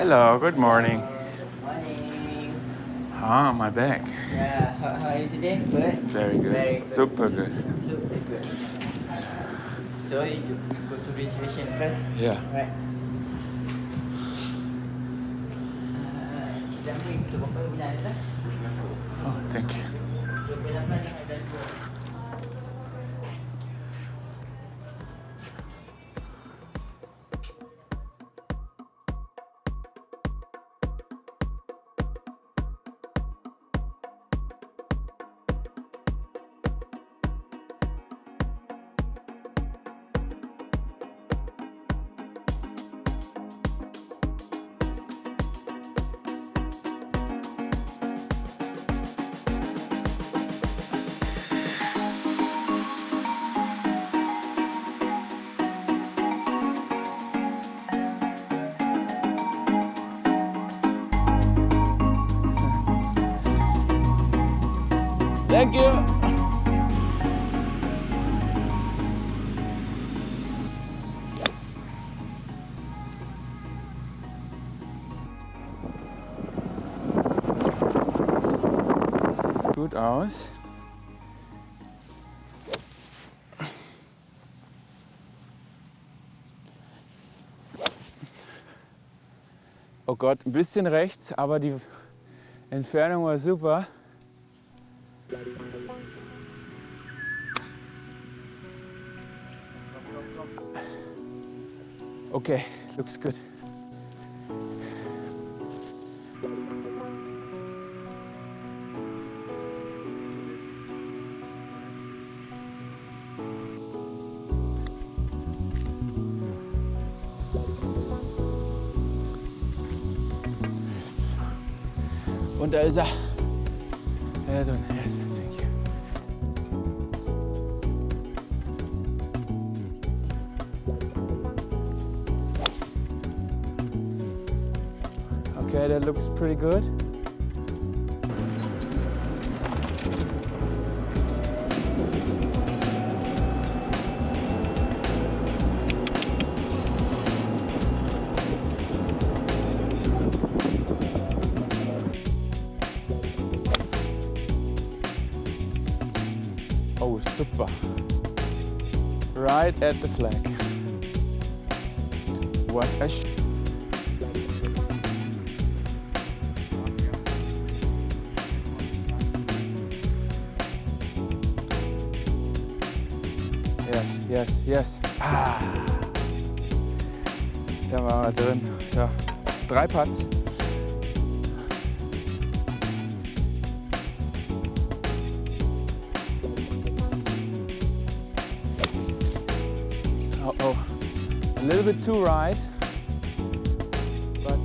Hello, good morning. Morning. Ah, my back. Yeah, how are you today? Good? Very good. Very good. Super good. Super good. So you go to reservation first? Yeah. Right. Sidang ni kita berapa bulan dah? Oh, thank you. 28 dan 2. Thank you. Gut aus. Oh Gott, ein bisschen rechts, aber die Entfernung war super. Okay, looks good. Und da ist er. Ja, dann, yes, thank you. Okay, that looks pretty good. Oh, super. Right at the flag. What a Yes, yes. Ah. Da waren wir drin. So, 3 Putts. Oh, a little bit too right. But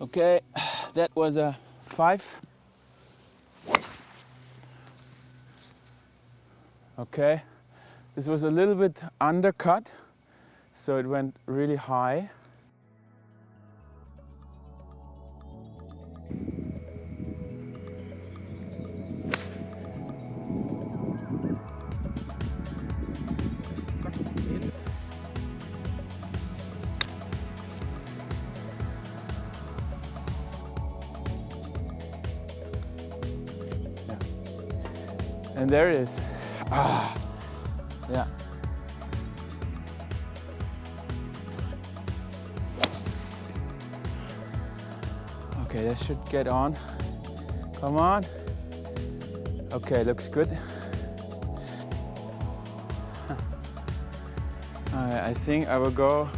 okay, that was a 5. Okay, this was a little bit undercut, so it went really high. And there it is. Ah, yeah. Okay, that should get on. Come on. Okay, looks good. I think I will go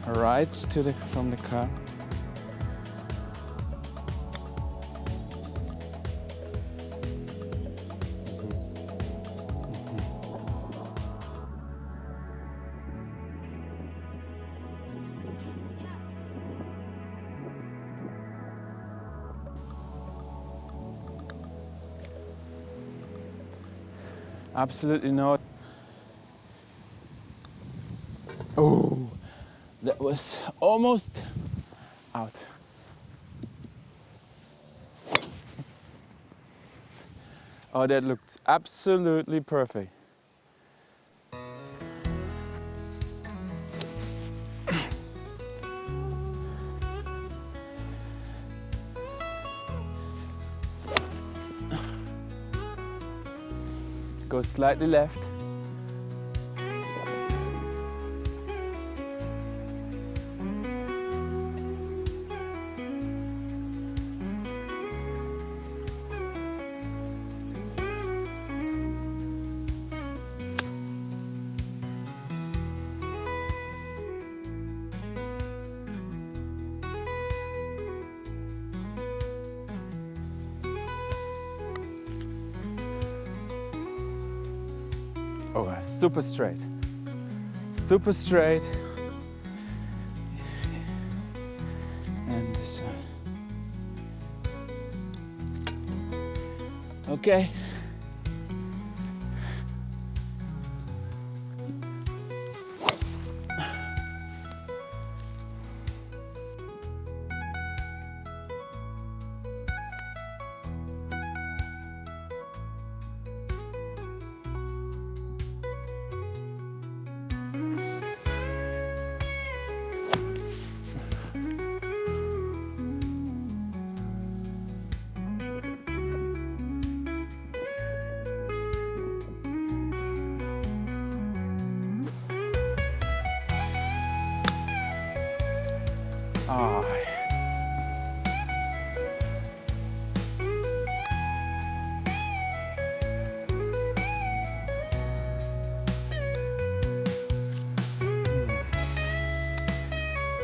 right to from the car. Absolutely not. Oh, that was almost out. Oh, that looked absolutely perfect. Go slightly left. Oh, super straight. Super straight. And this side. Okay. Ah.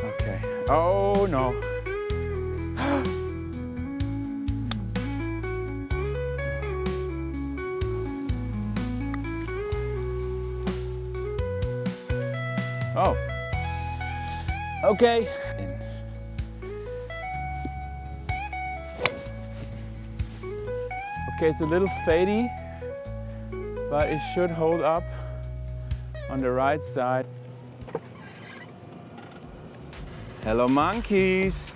Okay. Oh no. Oh. Okay. Okay, it's a little fadey, but it should hold up on the right side. Hello, monkeys.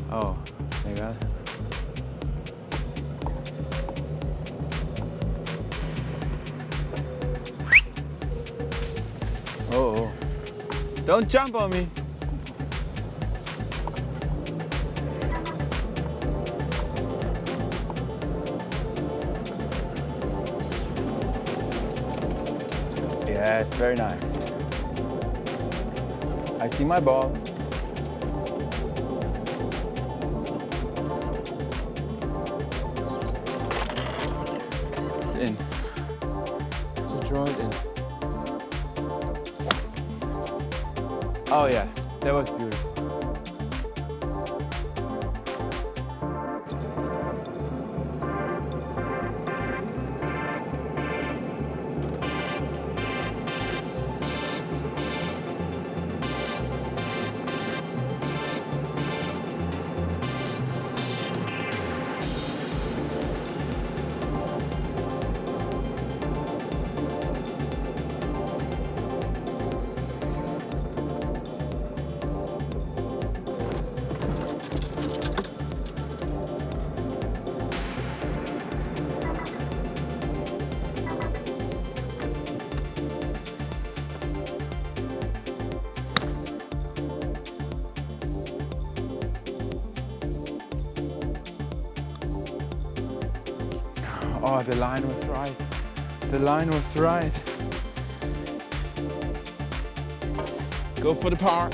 Oh, they got it. Oh, don't jump on me. Yes, very nice. I see my ball. In. So draw it in. Oh yeah, that was beautiful. Oh, the line was right. The line was right. Go for the par.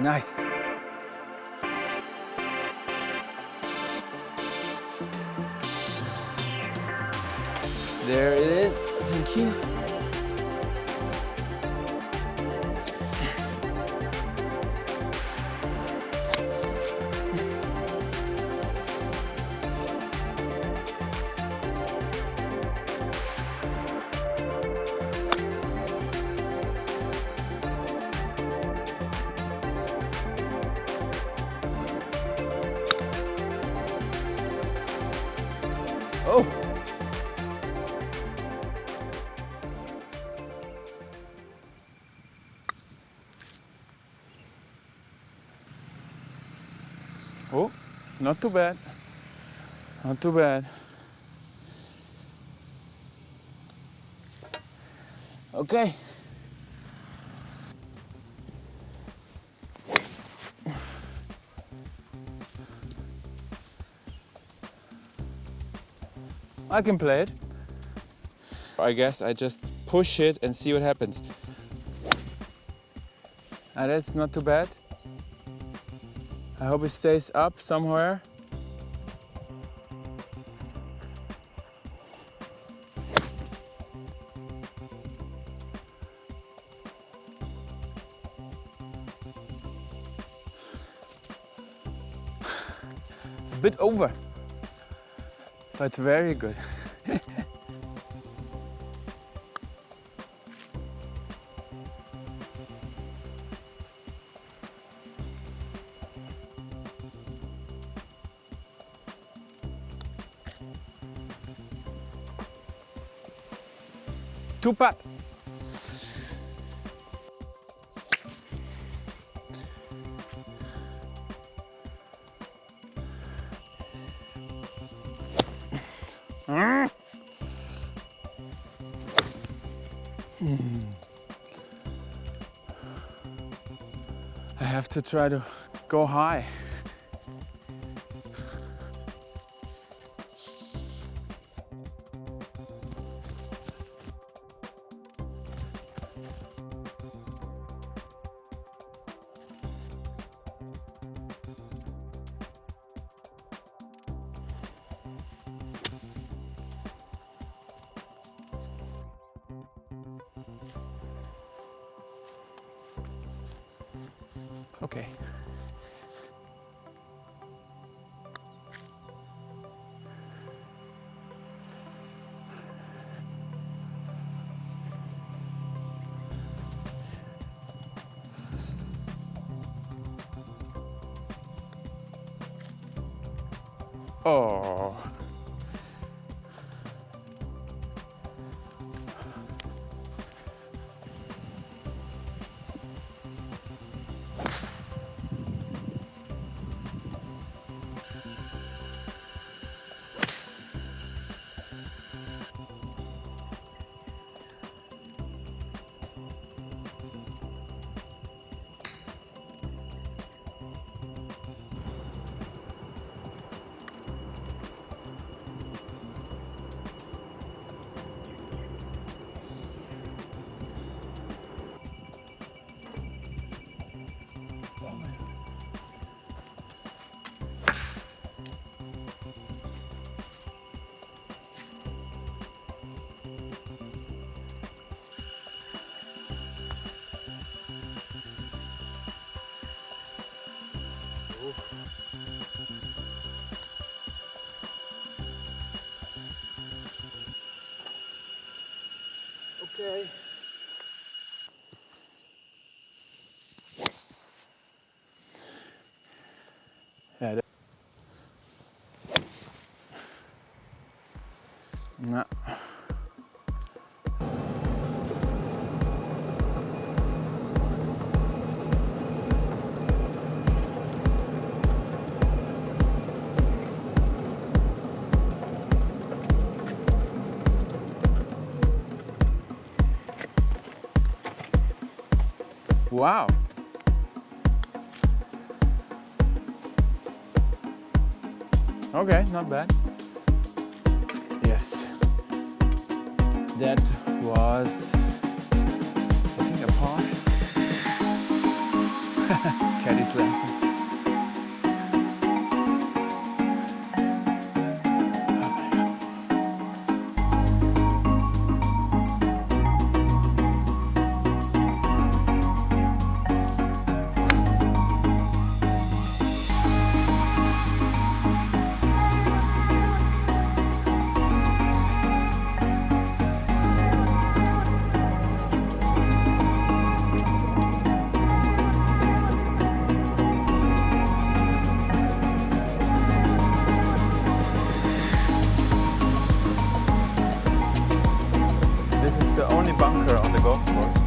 Nice. There it is. Thank you. Oh. Oh, not too bad. Not too bad. Okay. I can play it. I guess I just push it and see what happens. That's not too bad. I hope it stays up somewhere. A bit over, but very good. Two putt. I have to try to go high. Okay. Oh. Okay. Yeah. No. Wow. Okay, not bad. Yes. That was, I think, a par. Auslenken. This is the only bunker on the golf course.